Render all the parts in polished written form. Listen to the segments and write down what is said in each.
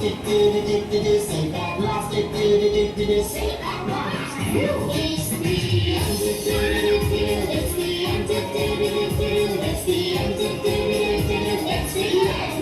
it, do do do do do. Say that, lost it, do do do do do. Say that, lost you. It's the end of do do do. It's the end of do do do. It's the end of do do do. It's the end.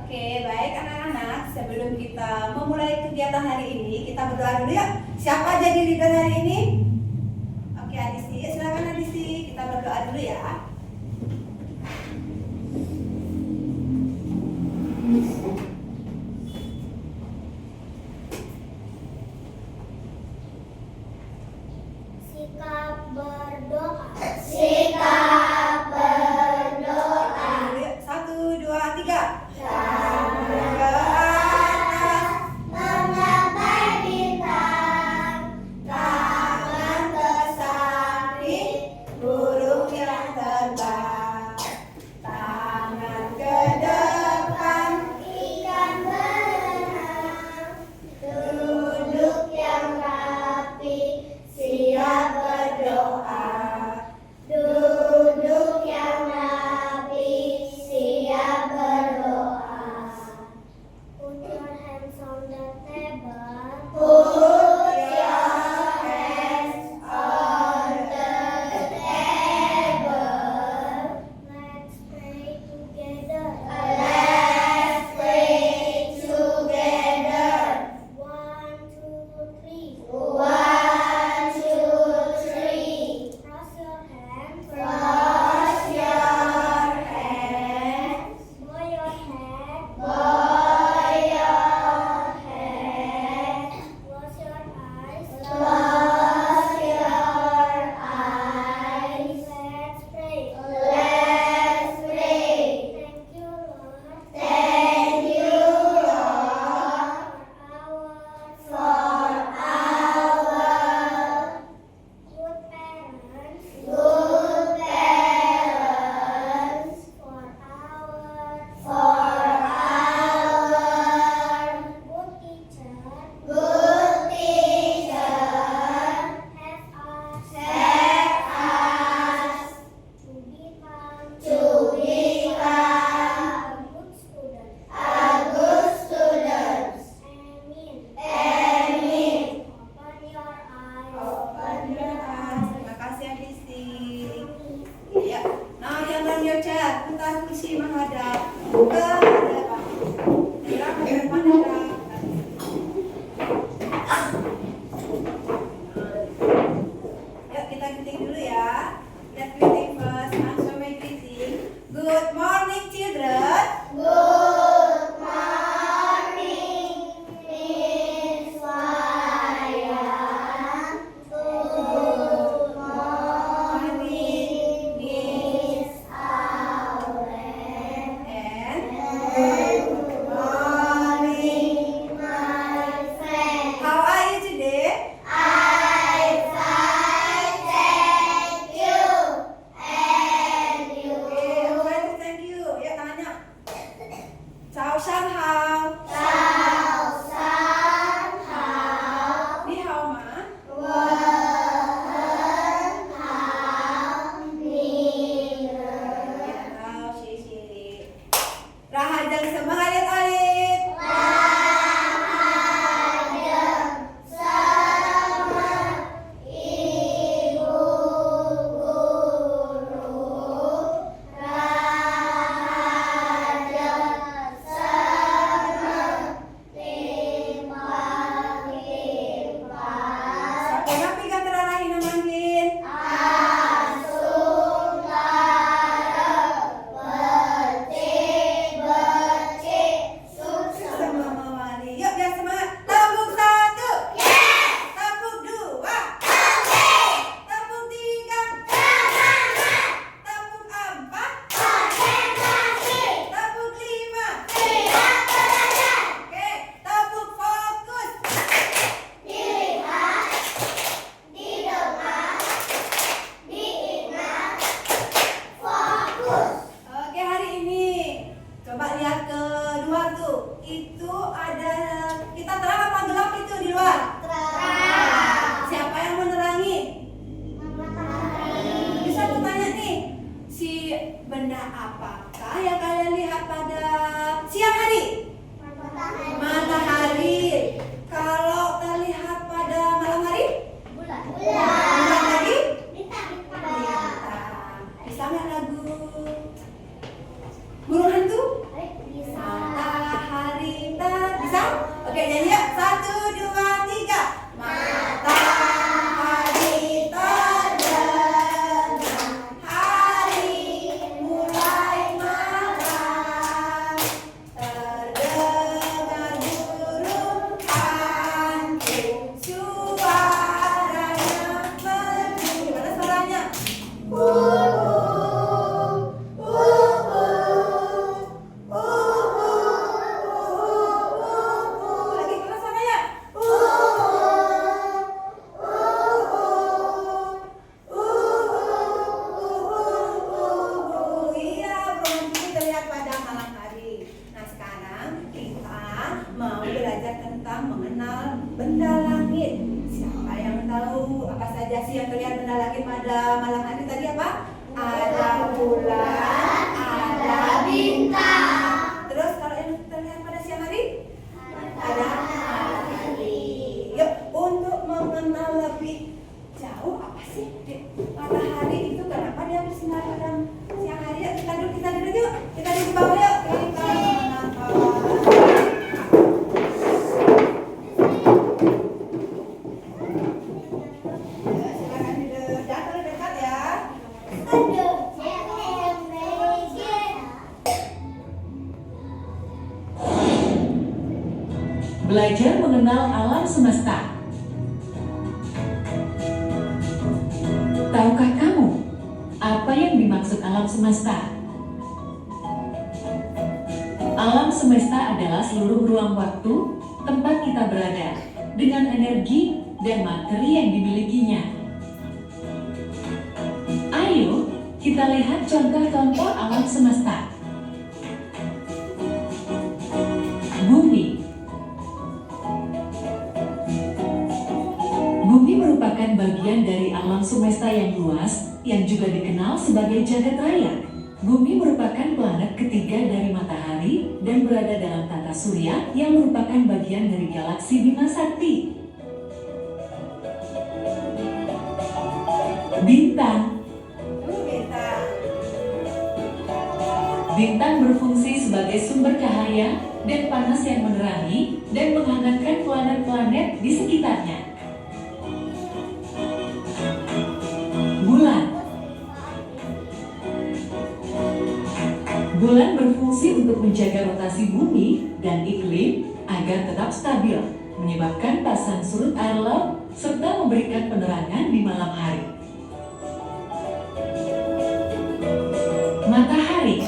Oke, baik anak-anak, sebelum kita memulai kegiatan hari ini, kita berdoa dulu ya. Siapa jadi leader hari ini? Oke, Adisi, silakan Adisi, kita berdoa dulu ya. Sikap berdoa. Sikap berdoa. Satu, dua, tiga. Tangan ke samping, burung yang terbang. satu kursi menghadap ke depan. Gerak ke depan, gerak. Yuk kita greeting dulu ya. Let's greeting first. Answer my greeting. Good morning, children. Good morning, Miss Maya. Good morning, Miss Aulen. And Good morning, my friend. how are you today? I fine, thank you. And you? Okay, I'm going to thank you. Ya, tangannya. Ciao, Shan Hao. Chào san hảo. Ni hao ma. 我很好，你呢？ Hao, xie xie. Rahajang semangat alit-alit. Rahajeng sama ibu guru. Rahajeng sama limpah-limpah. Sampai napi ka terarahin namanggin. Asung larang becik-becik sukses. Sama mawali. Yuk, biar semangat. Tepuk satu. Tepuk dua. Tepuk tiga. Tepuk empat. Tepuk lima. Oke, tepuk fokus. Dilihat, didengar, diingat, fokus. Oke, hari ini coba lihat ke luar tuh. Itu ada, kita terang apa gelap itu di luar? Siapa yang menerangi? Bisa aku tanya nih, si benda apakah yang kalian lihat pada siang hari? Matahari. Kalau terlihat pada malam hari? Bulan lagi? Bintang. Bisa nggak lagu burung hantu? Matahari tak bisa? Oke, nyanyi yuk. 1, 2, 3. Matahari terbenam, hari mulai malam, terdengar burung hantu, suaranya merdu. Gimana suaranya? Lagi gimana suaranya? Iya, burung hantu terlihat pada malam hari. Nah, sekarang kita mau belajar tentang mengenal benda langit. Siapa yang tahu apa saja sih yang terlihat benda langit pada malam hari tadi apa? Ada bulan, ada Bintang. Terus kalau yang terlihat pada siang hari? Ada matahari. Yuk, untuk mengenal lebih jauh apa sih matahari itu, kenapa dia bersinar pada siang hari? Yuk, kita duduk yuk. Kita duduk di bawah yuk. Kita menangkap. Silakan duduk. Jangan terlalu dekat ya. Aduh, Belajar mengenal alam semesta. Tahukah kamu apa yang dimaksud alam semesta? Alam semesta adalah seluruh ruang waktu tempat kita berada dengan energi dan materi yang dimilikinya. Ayo kita lihat contoh-contoh alam semesta. Bumi. Bumi merupakan bagian dari alam semesta yang luas yang juga dikenal sebagai jagat raya. Bumi merupakan planet ketiga dari matahari dan berada dalam tata surya yang merupakan bagian dari galaksi Bima Sakti. Bintang. Bintang. Bintang berfungsi sebagai sumber cahaya dan panas yang menerangi dan menghangatkan planet-planet di sekitarnya. Bulan. Bulan berfungsi untuk menjaga rotasi bumi dan iklim agar tetap stabil, menyebabkan pasang surut air laut, serta memberikan penerangan di malam hari. Matahari.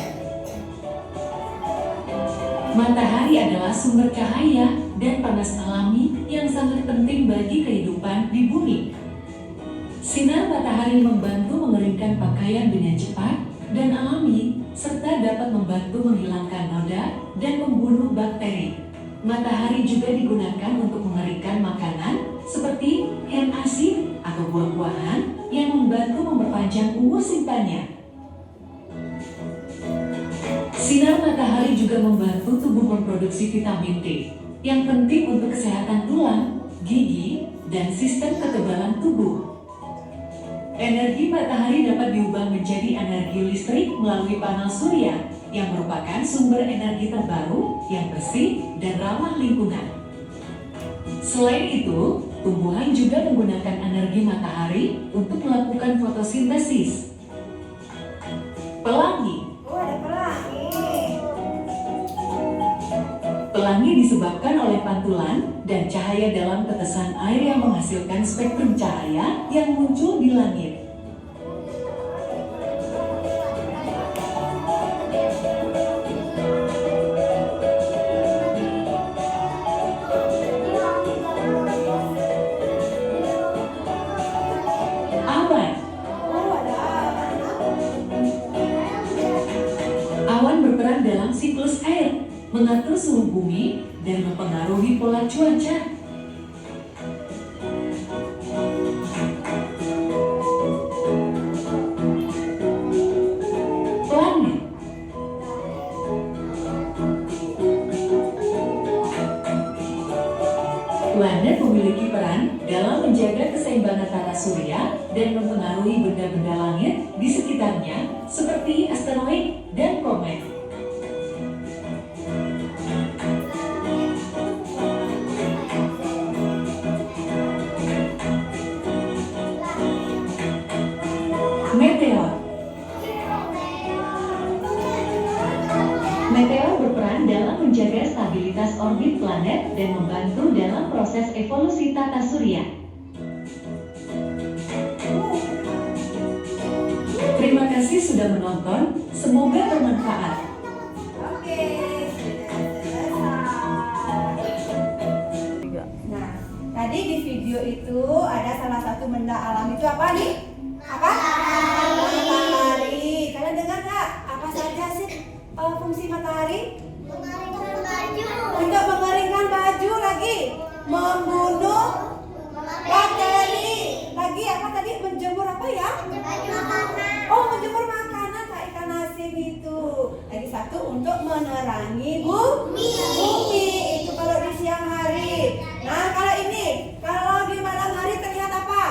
Matahari adalah sumber cahaya dan panas alami yang sangat penting bagi kehidupan di bumi. Sinar matahari membantu mengeringkan pakaian dengan cepat dan alami, serta dapat membantu menghilangkan noda dan membunuh bakteri. Matahari juga digunakan untuk mengeringkan makanan seperti hen asin atau buah-buahan yang membantu memperpanjang umur simpannya. Sinar matahari juga membantu tubuh memproduksi vitamin D yang penting untuk kesehatan tulang, gigi, dan sistem kekebalan tubuh. Energi matahari dapat diubah menjadi energi listrik melalui panel surya yang merupakan sumber energi terbaru yang bersih dan ramah lingkungan. Selain itu, tumbuhan juga menggunakan energi matahari untuk melakukan fotosintesis. Pelangi. Oh, ada pelangi. Pelangi disebabkan oleh pantulan dan cahaya dalam tetesan air yang menghasilkan spektrum cahaya yang muncul di langit. Awan. Oh, ada awan. Awan berperan dalam siklus air, mengatur suhu bumi, dan mempengaruhi pola cuaca. Planet. Planet memiliki peran dalam menjaga keseimbangan tata surya dan mempengaruhi benda-benda langit di sekitarnya, seperti asteroid dan komet. Meteor. Meteor berperan dalam menjaga stabilitas orbit planet dan membantu dalam proses evolusi tata surya. Terima kasih sudah menonton, semoga bermanfaat. Oke, sudah selesai. Nah, tadi di video itu ada salah satu benda alam itu apa nih? Apa? Matahari. Kalian dengar nggak? Apa saja sih fungsi matahari? Mengeringkan baju. Untuk mengeringkan baju lagi, membunuh bakteri. Lagi apa tadi? Menjemur apa ya? Baju makanan. Oh, menjemur makanan kayak ikan asin itu. Lagi satu untuk menerangi bumi. Itu kalau di siang hari. Nah, kalau ini, kalau di malam hari terlihat apa?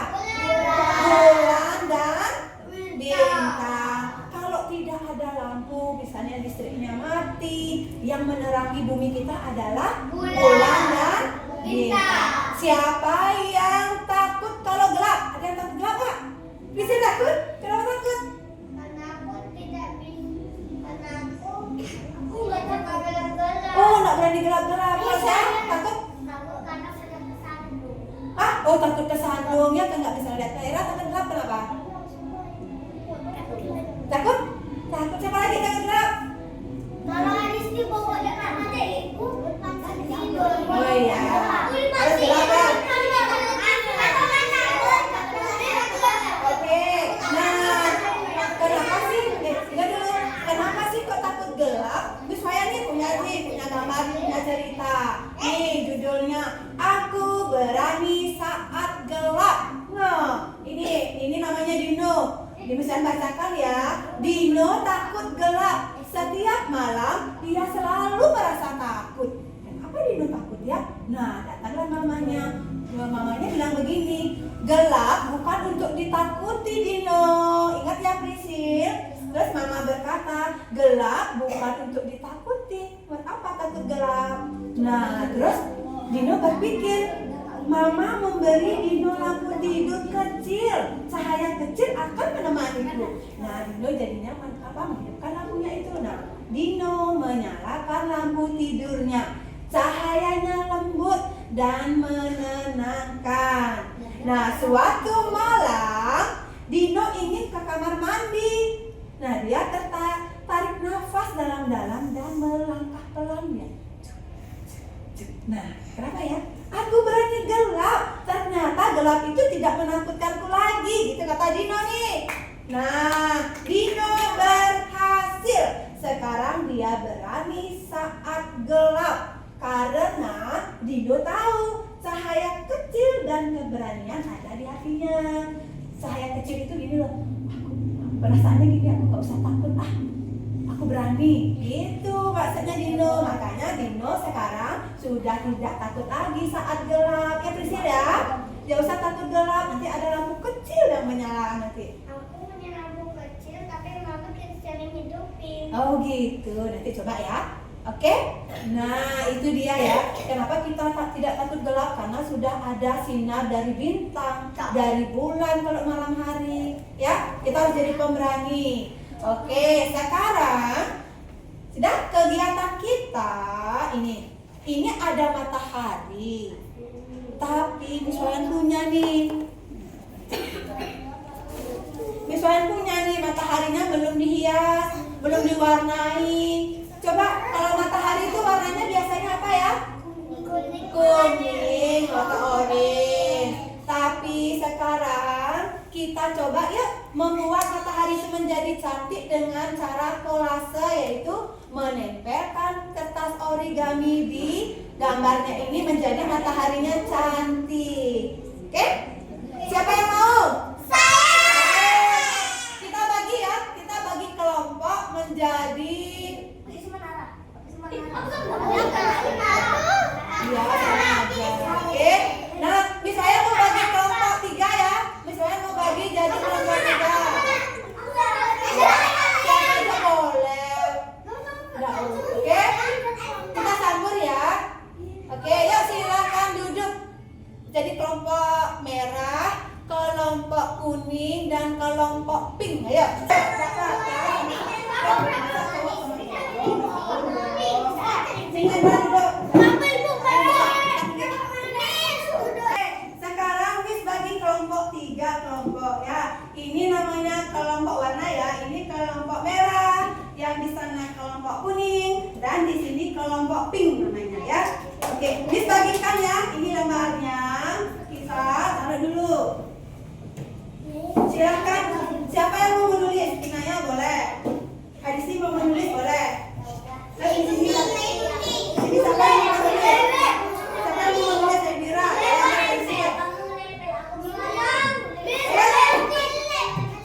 Bulan dan bintang. Kalau tidak ada lampu, misalnya listriknya mati, yang menerangi bumi kita adalah bulan dan bintang. Siapa yang takut kalau gelap? Ada yang takut gelap nggak? Bisa takut? Kenapa takut? Karena aku tidak bisa. Karena aku nggak takut gelap-gelap. Oh, nggak berani gelap-gelap. Masa? Takut? Takut karena sudah kesandung. Ah, oh takut kesandung ya, kan nggak bisa lihat daerah. Takut gelap kenapa? Takut? Takut siapa lagi takut gelap? Kalau Anis di pokoknya karena dia ikut makan tidur. Oh iya. Harus gelap kan? Oke. Nah, kenapa sih? Lihat dulu. Kenapa sih kok takut gelap? Terus saya nih punya gambar, punya cerita. Nih judulnya Aku Berani Saat Gelap. Nah, ini namanya Dino. Bisa bacakan ya. Dino takut gelap. Setiap malam dia selalu merasa takut. Kenapa Dino takut ya? Nah, datanglah mamanya. Mamanya bilang begini, gelap bukan untuk ditakuti Dino. Ingat ya Prisil. Terus mama berkata, gelap bukan bukan untuk ditakuti. Buat apa takut gelap? Nah, terus Dino berpikir, Mama memberi Dino lampu tidur kecil. Cahaya kecil akan menemaniku. Nah, Dino jadinya menghidupkan lampunya itu. Nah, Dino menyalakan lampu tidurnya. Cahayanya lembut dan menenangkan. Nah, suatu malam Dino ingin ke kamar mandi. Nah, dia tarik nafas dalam-dalam dan melangkah pelan ya. Nah, kenapa ya? Aku berani gelap. Ternyata gelap itu tidak menakutkanku lagi, gitu kata Dino nih. Nah, Dino berhasil. Sekarang dia berani saat gelap karena Dino tahu cahaya kecil dan keberanian ada di hatinya. Cahaya kecil itu gini loh. Perasaannya gini, aku gak usah takut aku berani. Gitu maksudnya Dino. Makanya Dino sekarang sudah tidak takut lagi saat gelap. Ya Priscil ya. Gak usah takut gelap. Nanti ada lampu kecil yang menyala nanti. Aku punya lampu kecil tapi mama sering hidupin. Oh gitu. Nanti coba ya. Oke? Nah itu dia ya. Kenapa kita tidak takut gelap? Karena sudah ada sinar dari bintang, dari bulan kalau malam hari. Ya, kita harus jadi pemberani. Oke, sekarang sudah kegiatan kita ini. Ini ada matahari. Tapi Miss Wayan punya nih. Miss Wayan punya nih, mataharinya belum dihias, belum diwarnai. Coba kalau matahari itu warnanya biasanya apa ya? Kuning atau orange. Tapi sekarang kita coba yuk membuat matahari itu menjadi cantik dengan cara kolase, yaitu menempelkan kertas origami di gambarnya ini menjadi mataharinya cantik. Oke? Siapa yang mau? Saya. Kita bagi ya, kita bagi kelompok menjadi iya, sama aja. Oke. Nah, misalnya mau bagi kelompok 3 ya. Misalnya mau bagi jadi kelompok 3. Siapa aja boleh. Oke. Kita sambur ya. Oke, yuk silakan duduk. Jadi kelompok merah, kelompok kuning dan kelompok pink. Ayo. Sekarang Miss bagi kelompok 3 kelompok ya. Ini namanya kelompok warna ya. Ini kelompok merah, yang di sana kelompok kuning, dan di sini kelompok pink namanya ya. Oke, Miss bagikan ya. Ini lembarnya. Kita taruh dulu. Silakan. Siapa yang mau menulis? Pinanya boleh. Hadisi mau menulis boleh. Nah, di sini siapa yang mau menulis? Siapa yang mau menulis? Elvira.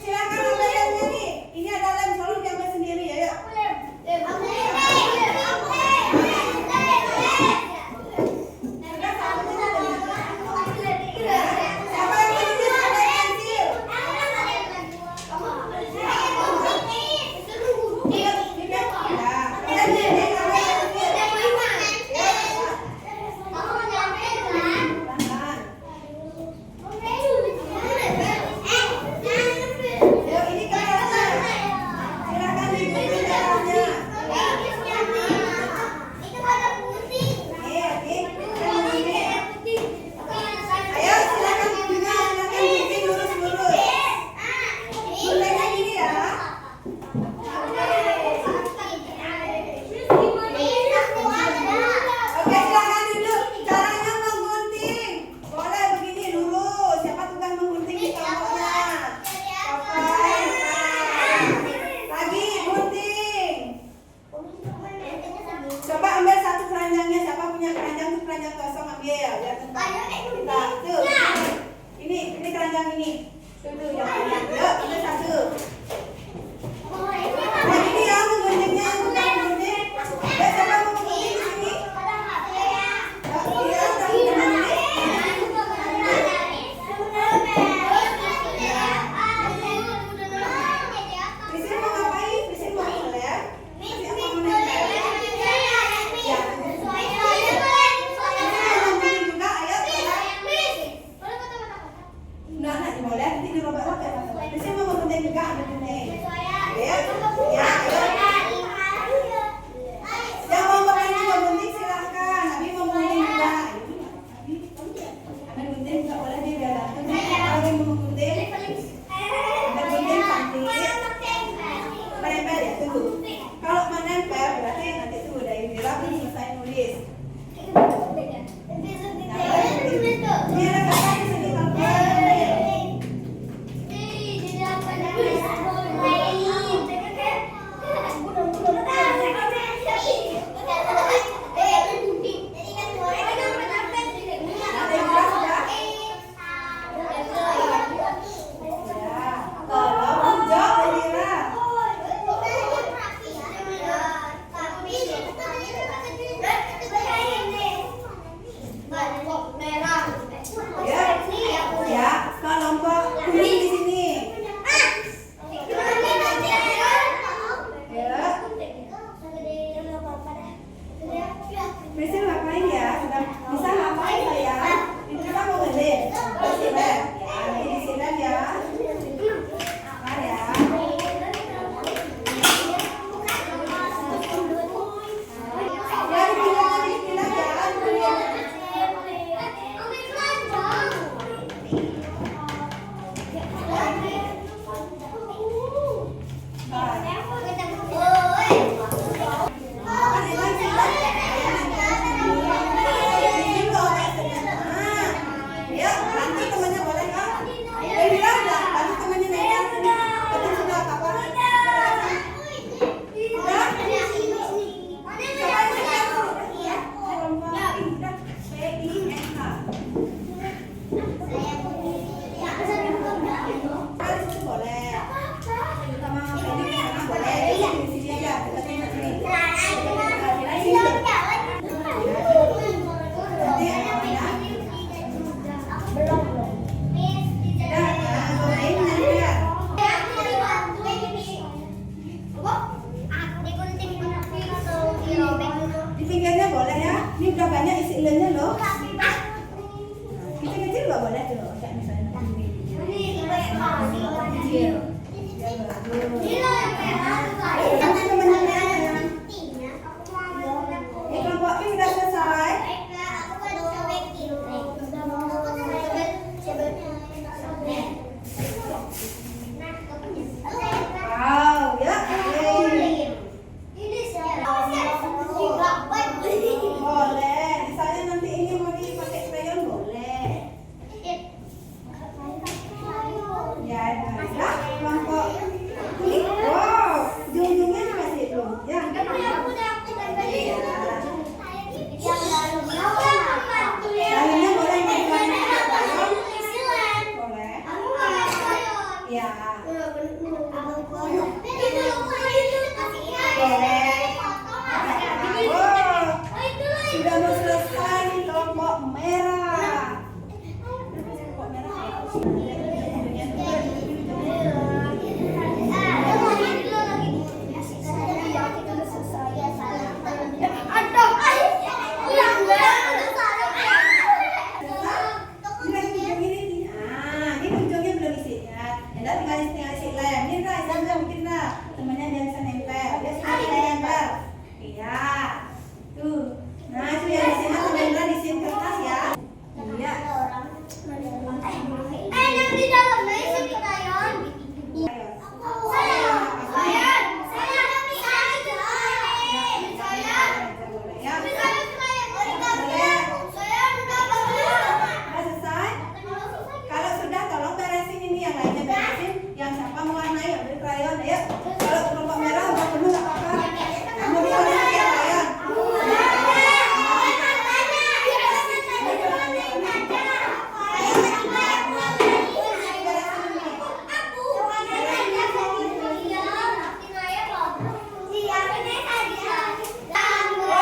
Silakan ambil lemnya nih. Ini ada lem, selalu diambil sendiri ya. Yuk. Siapa yang mau menulis? Ada pensil. Ini kelompok pink udah selesai. Wow, ya. Boleh. Misalnya nanti ini mau dipakai krayon boleh. Ya, nah, kelompok kuning. Wow, ujung-ujungnya masih belum. Ya. Lainnya boleh diwarnai krayon. Boleh. Ya. Sudah mau selesai nih kelompok merah. Kelompok merah. Ini ujung ini nih. Ah, ini ujungnya belum isi ya. Enda tinggal isi lem. Ini Indra, Indra mungkin Indra. Temannya dia bisa nempel. Dia suka nempel. Iya. Tuh. Nah, itu yang di sini sama Indra di sini kertas ya. Iya. Udah selesai? Kalau sudah tolong beresin ini yang lainnya beresin. Yang siapa mewarnai ambil krayon ya. Kalau kelompok merah udah penuh nggak apa-apa. Kamu diwarnai pakai krayon.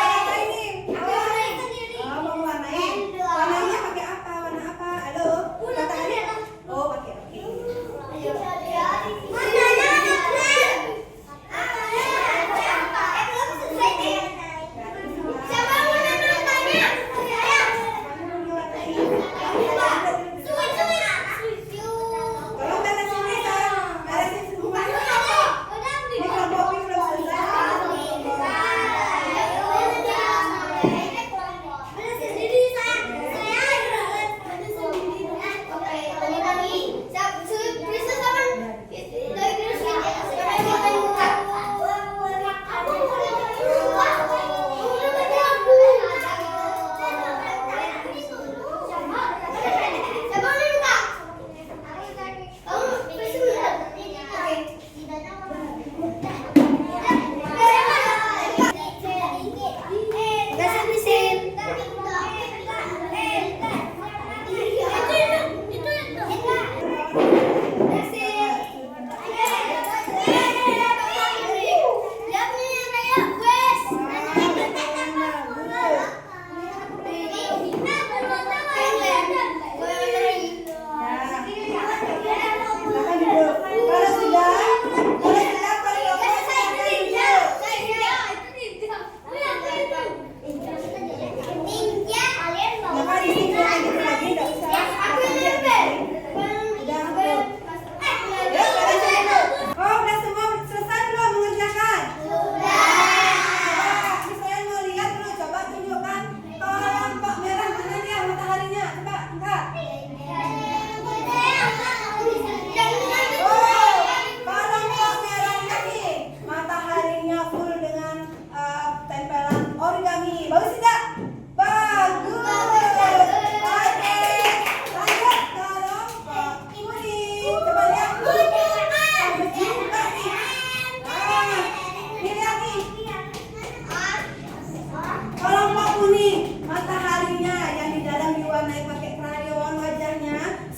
Apa ini? Oh, mau mewarnai. Warnanya pakai apa? Warna apa? Halo? Katakannya. Oh, pakai oke. Tolong beresin ini sayang. Beresin semuanya. Ini kelompok pink belum selesai.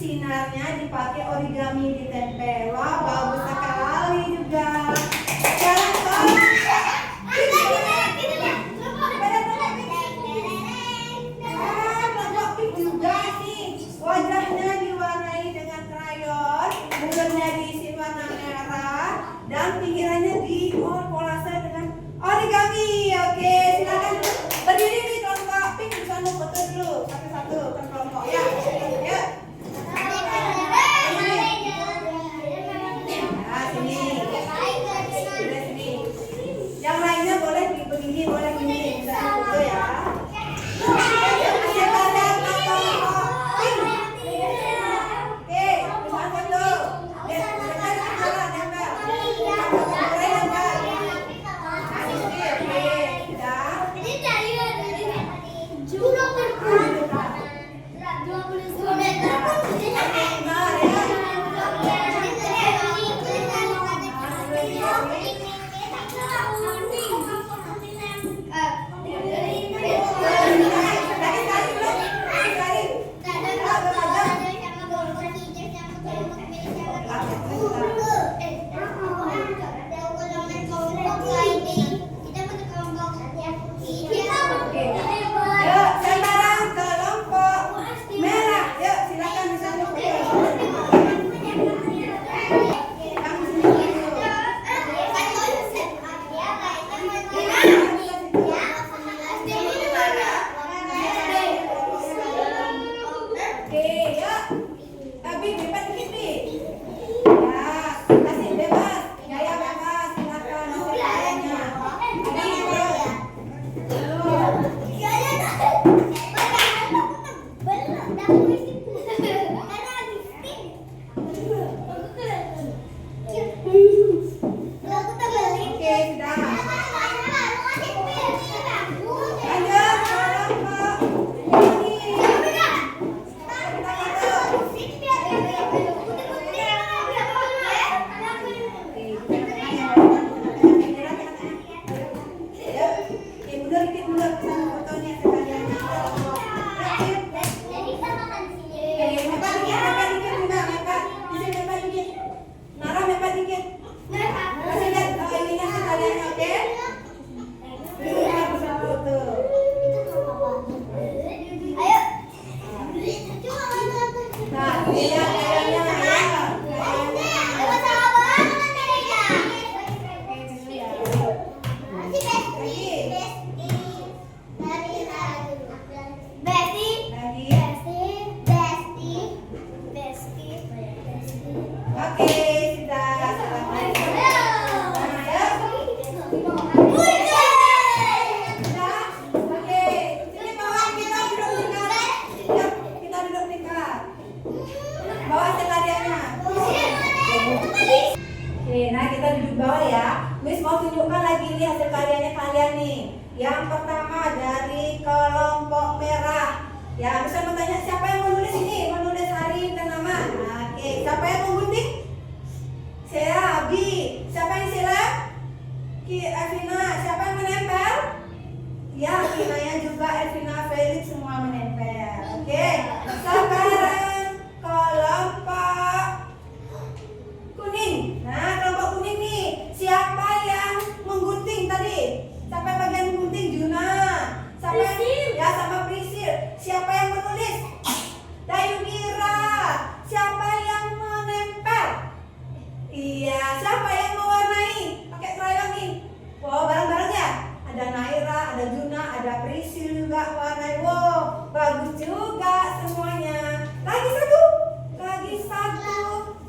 sinarnya dipakai origami ditempel. Wah, bagus sekali juga. Sekarang tolong. Kelompok pink juga nih. Wajahnya diwarnai dengan krayon, mulutnya diisi warna merah, dan pinggirannya dikolase dengan origami. Oke, silakan berdiri nih kelompok pink, bisa foto dulu satu-satu per kelompok ya. Ya. Nah, sini. Yuk, sekarang kelompok merah. Yuk, silakan bisa foto. Kamu sini dulu. Oke, yuk. Tapi bebas dikit nih. Ya, kasih bebas. Gaya bebas, silakan. Hasil karyanya. Ini terus. Oke, sudah. Lanjut, kelompok ini. Kita foto. Mundur dikit, mundur. Sana fotonya sekalian. Mepet dikit juga, mepet. Di sini mepet dikit. Nara mepet dikit. Kasih lihat ininya sekalian, oke? Kita bisa foto. Nah, lihat gayanya, ya. Lagi. Oke, sudah. Nah, yuk. Sudah? Oke. Sini bawa kita duduk dekat. Yuk, kita duduk dekat. Bawa sekaliannya. Oke, nah kita duduk bawah ya. Miss mau tunjukkan lagi nih hasil karyanya kalian nih. Yang pertama dari kelompok merah. Ya, bisa bertanya siapa yang menulis ini? Menulis hari dan nama. Nah, oke, siapa yang menggunting? Saya, Abi. Siapa yang siram? Evina. Siapa yang menempel? Ya, Evina juga, Evina, Felix semua menempel. Oke, sekarang kelompok kuning. Nah, kelompok kuning nih. Siapa yang menggunting tadi? Siapa yang bagian menggunting? Juna. Siapa yang ya sama Priscil. Siapa yang menulis? Dayudira. Siapa yang menempel? Iya, siapa yang mewarnai? Pakai krayon nih. Wow, bareng-bareng ya? Ada Naira, ada Juna, ada Priscil juga warnai. Wow, bagus juga semuanya. Lagi satu.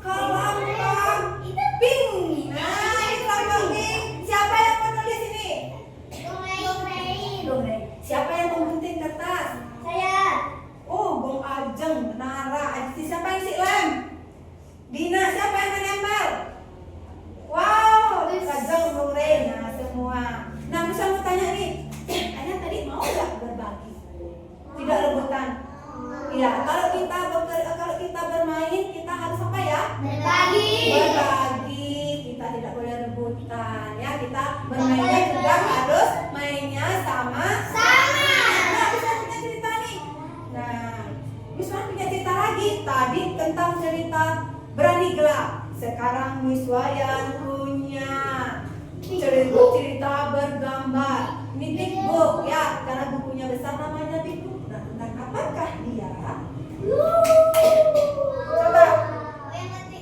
Kelompok pink. Nah, ini kelompok pink. Siapa yang menulis ini? Dongeng. Siapa yang menggunting kertas? Oh, Bong Ajeng, Nara, Aji. Siapa yang silam? Dina. Siapa yang menempel? Wow, Kajeng, Nurel. Nah, semua. Nah, bisa mau tanya nih. Ayah tadi mau nggak berbagi? Tidak rebutan. Iya, kalau kita bermain, kita harus apa ya? Berbagi. Kita tidak boleh rebutan ya. Kita bermainnya juga harus mainnya sama-sama. Nah, bisa punya cerita nih. Nah, Miswan punya cerita lagi. Tadi tentang cerita berani gelap. Sekarang Miswayan punya cerita bergambar. Ini big book ya, karena bukunya besar namanya big book. Nah, tentang apakah dia? Coba.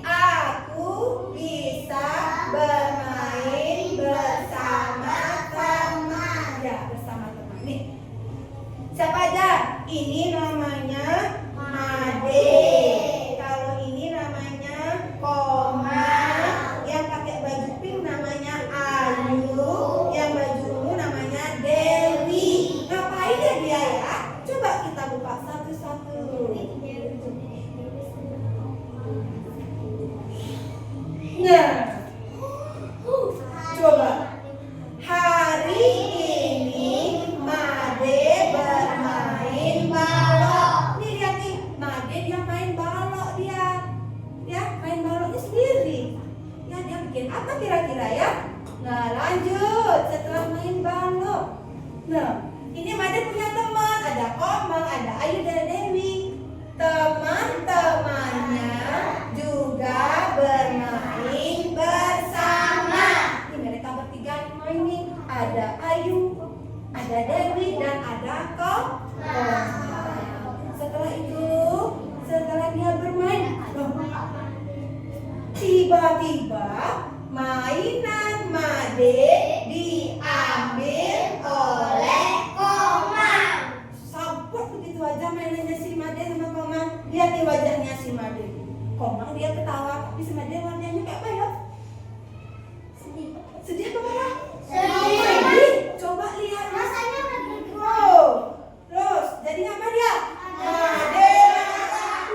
Aku bisa bermain bersama teman. Ya, bersama teman. Nih. Siapa aja? Ini namanya Made. Kalau ini namanya Koma. Yang pakai baju pink namanya Ayu. Yang baju ungu namanya Dewi. Ngapain ya dia ya? Coba kita buka satu-satu. Nah, coba. Hari ini Made bermain balok. Nih lihat nih, Made dia main balok dia. Ya, main baloknya sendiri. Ya, dia bikin apa kira-kira ya? Nah, ini Made punya teman, ada Komang, ada Ayu dan ada Dewi. Teman-temannya juga bermain bersama. Ini mereka bertiga yang main nih. Ada Ayu, ada Dewi dan ada Komang. Setelah itu, setelah dia bermain, tiba-tiba mainan Made diambil oleh Komang. Samput begitu aja mainannya si Made sama Komang. Lihat di wajahnya si Made. Komang dia ketawa, tapi si Made wajahnya kayak apa ya? Sedih apa marah? Sedih. Coba lihat. Rasanya lagi Oh, terus jadinya apa dia? Made marah.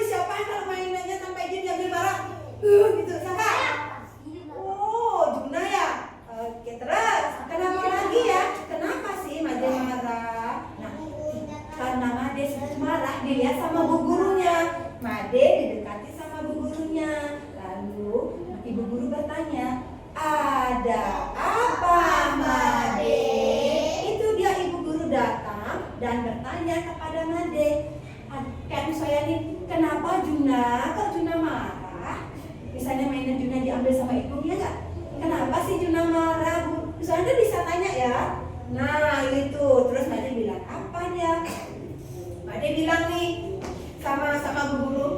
Siapa yang kalau mainannya sampai dia diambil marah? Gitu, siapa? Oh, Juna ya. Oke, terus kenapa lagi ya? Kenapa sih Made marah? Nah, karena Made marah dilihat sama bu gurunya. Made didekati sama bu gurunya. Lalu ibu guru bertanya, ada apa Made? Itu dia ibu guru datang dan bertanya kepada Made, kan saya nih, kenapa Juna? Kok Juna marah? Misalnya mainan Juna diambil sama ibunya nggak? Kenapa sih Juna marah? Misalnya bisa tanya ya. Nah itu, terus Made bilang apa dia? Made bilang nih sama bu guru.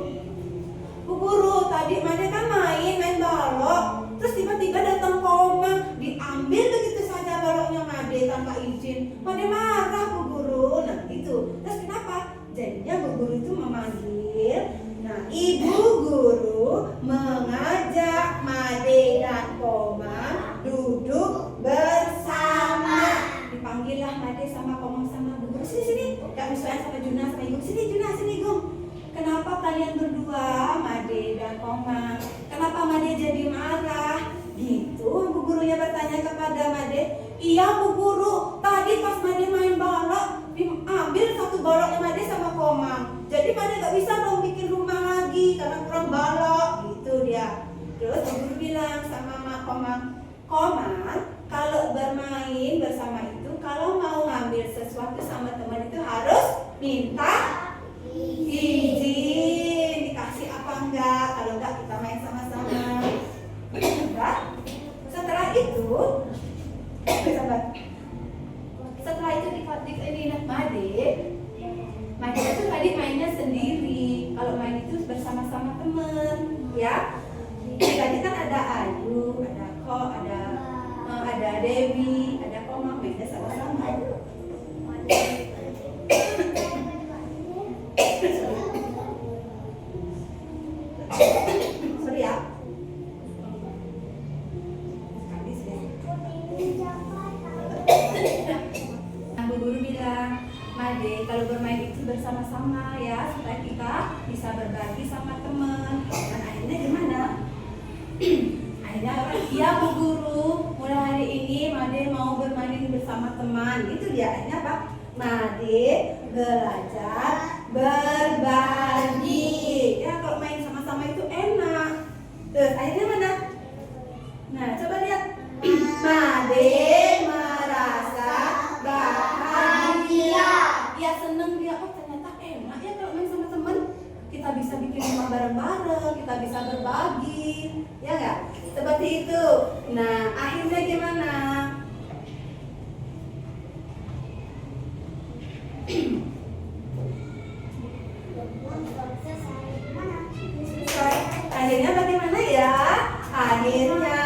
Bu guru, tadi Made kan main balok. Terus tiba-tiba datang Komang, diambil begitu saja baloknya Made tanpa izin. Made marah bu guru. Nah itu, terus kenapa? Jadinya bu guru itu memanggil. Nah ibu guru mengajak Made dan Komang duduk bersama. Dipanggillah Made sama Komang sama bu guru. Sini, gak misalnya sama Juna sama ibu. Sini Juna, sini Gum. Kenapa kalian berdua, Made dan Komang? Kenapa Made jadi marah? Gitu, bu gurunya bertanya kepada Made. Iya bu guru, tadi pas Made main balok, diambil satu baloknya Made sama Komang. Jadi Made gak bisa dong bikin rumah lagi karena kurang balok. Gitu dia. Terus bu guru bilang sama Komang, Komang, kalau bermain bersama itu, kalau mau ngambil sesuatu sama teman itu harus minta izin, dikasih apa enggak, kalau enggak kita main sama-sama. Enggak. Setelah itu Made itu tadi mainnya sendiri. Kalau main itu bersama-sama teman, ya. Tadi kan ada Ayu, ada Dewi, ada Komang, mainnya sama-sama. Sorry ya. Habis ya. Bu guru bilang, Made kalau bermain itu bersama-sama ya, supaya kita bisa berbagi sama teman. Dan akhirnya gimana? Akhirnya ya bu guru, mulai hari ini Made mau bermain bersama teman. Itu dia akhirnya apa? Made belajar berbagi. Ya kalau main sama-sama itu enak. Terus akhirnya mana? Nah coba lihat. Made merasa bahagia. Ya seneng dia. Oh ternyata enak ya kalau main sama teman. Kita bisa bikin rumah bareng-bareng. Kita bisa berbagi. Ya nggak? Seperti itu. Nah akhirnya gimana? Akhirnya bagaimana ya? Akhirnya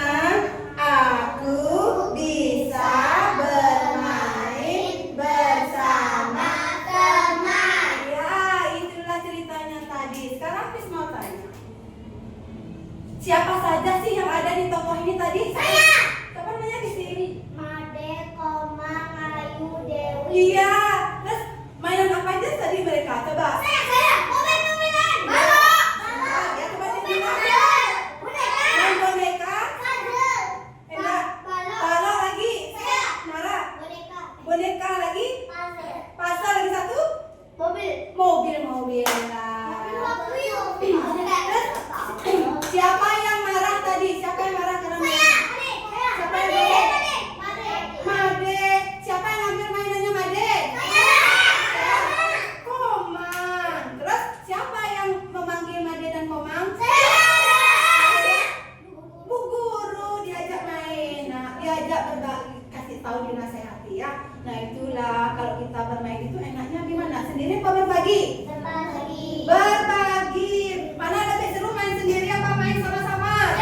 tahu dinasehati ya. Nah itulah kalau kita bermain itu enaknya gimana? Sendiri apa berbagi? Berbagi. Berbagi. Mana lebih seru main sendiri apa main sama-sama?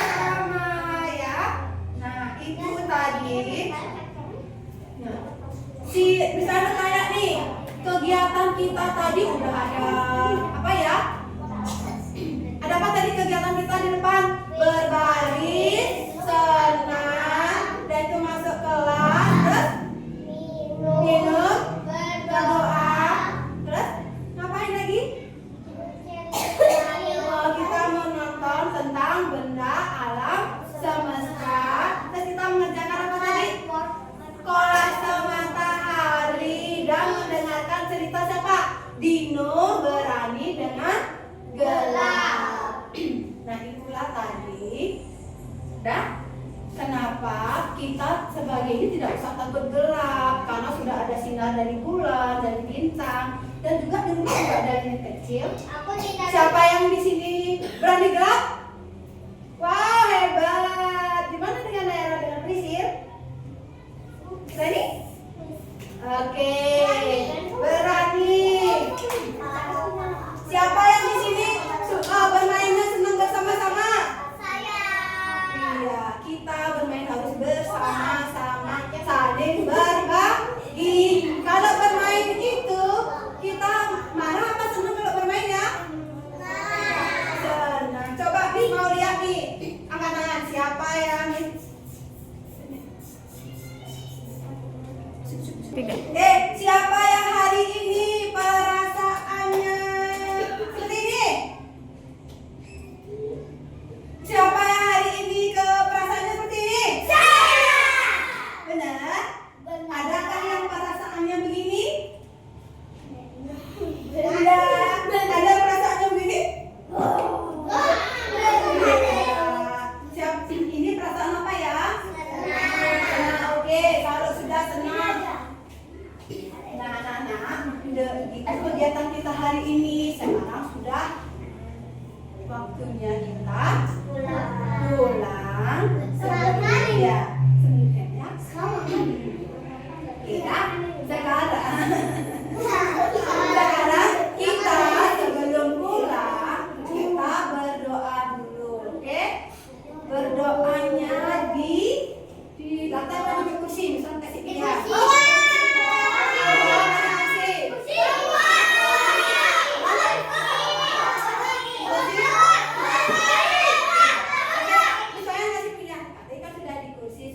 Sama ya. Nah itu tadi. Nah, misalnya kayak nih kegiatan kita tadi udah ada apa ya? Ada apa tadi kegiatan kita di depan? Berbaris, senang, dan itu masuk kelas, terus minum, berdoa, terus ngapain lagi? Oh, kita menonton tentang benda alam semesta, terus kita mengerjakan apa tadi? Kolase matahari dan mendengarkan cerita siapa? Dino berani dengan gelap. Nah itulah tadi. Dan kenapa kita sebagai ini tidak usah takut gelap, karena sudah ada sinar dari bulan, dari bintang, dan juga di rumah juga ada yang kecil. Aku tidak. Siapa yang di sini berani gelap? Wow, hebat. Gimana dengan Naira dengan Priscil? Berani? Oke, berani. Siapa yang di sini suka bermainnya senang bersama-sama? Saya. Iya, kita bermain harus bersama-sama, saling berbagi. Kalau bermain itu kita marah apa senang kalau bermain ya? Senang. Coba nih mau lihat nih, angkat tangan siapa yang siapa yang hari ini perasaannya seperti ini? Siapa yang hari ini perasaannya seperti ini? Saya. Benar? Adakah yang perasaannya begini? Benar. Ada perasaannya begini? Siap, ini perasaan apa ya? Senang. Oke, kalau sudah senang. Nah, anak-anak, itu kegiatan kita hari ini. Sekarang sudah waktunya kita pulang. Selamat Ya, ya. Kita sekarang kita sebelum pulang kita berdoa dulu, oke? Berdoanya di lantai atau di kursi, misalnya kasih pilihan. Misalnya ngasih pilihan, tadi kan sudah di kursi,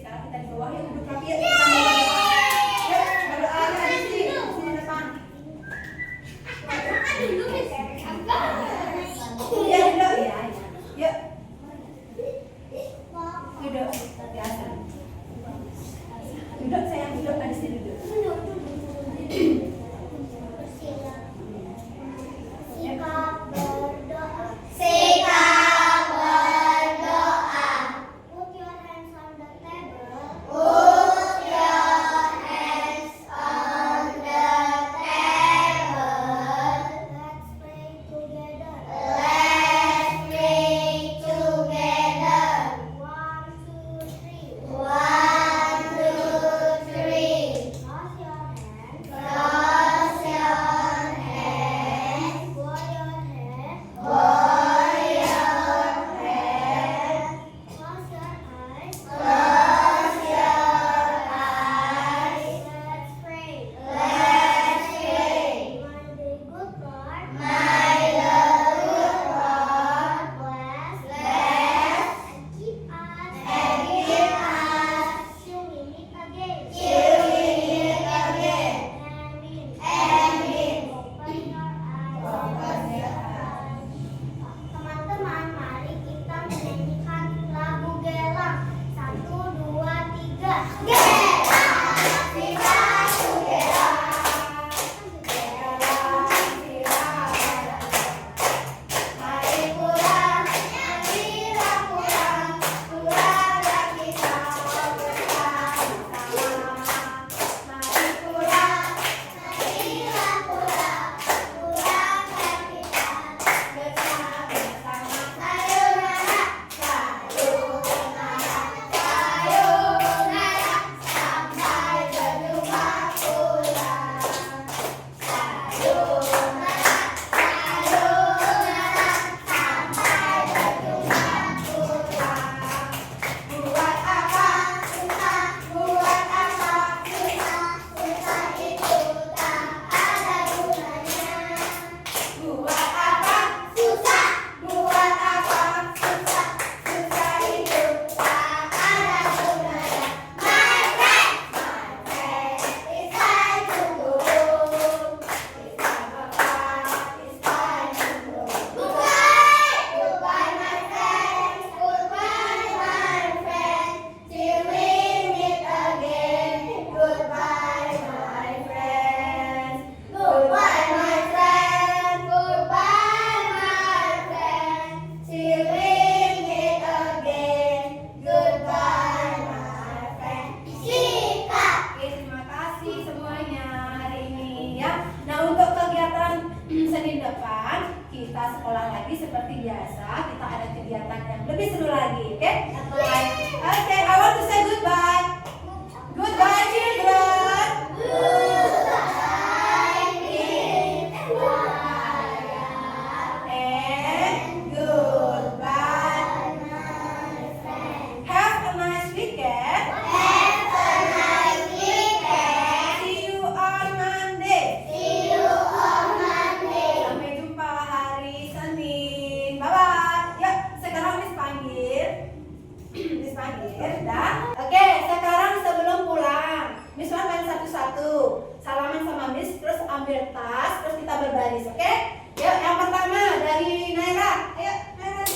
Sudah? Oke, sekarang sebelum pulang, Miss main satu-satu. Salaman sama Miss, terus ambil tas, terus kita berbaris, oke? Yuk, yang pertama dari Naira. Ayo, Naira.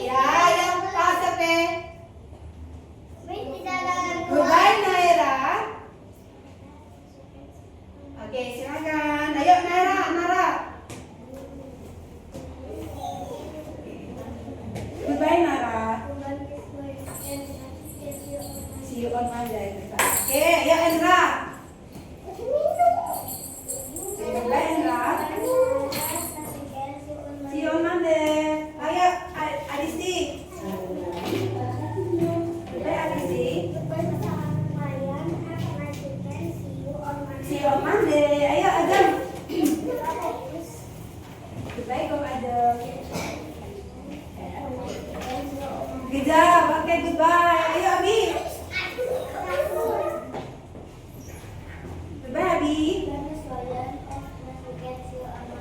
Ya, yang pas, oke? Goodbye, Naira. Oke, silakan. Ayo, Naira, Nara. Goodbye, Nara. See you on Monday. Oke, ya Endra. Goodbye, Endra. See you on Monday. Ayo, Adisti. Goodbye, Adisti. See you on Monday. Ayo, Adam. Goodbye, Kom Adam. Kejap, oke, goodbye. Ayo, Abi. Goodbye, Abi.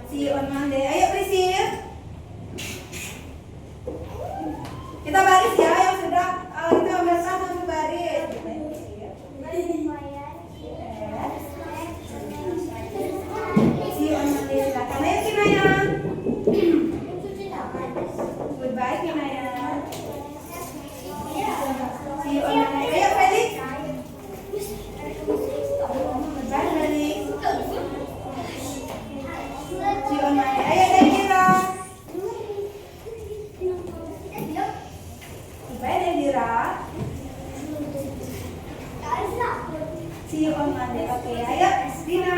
See you on Monday. Ayo, Priscil. Kita baris ya, yang sudah itu ambil satu baris. See you on Monday. Silakan. Ayo, Kinaya. Goodbye, Kinaya. See you on Monday. Ayo, Felix. Goodbye, Felix. See you on Monday. Ayo, Dendira. Goodbye, Dendira. See you on Monday. Oke, ayo, Dina.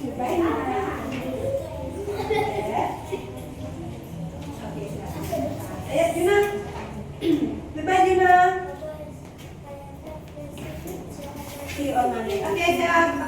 Goodbye, Dina. Oke, silakan. Ayo, Dina. Goodbye, Dina. See you on Monday. Oke, siap.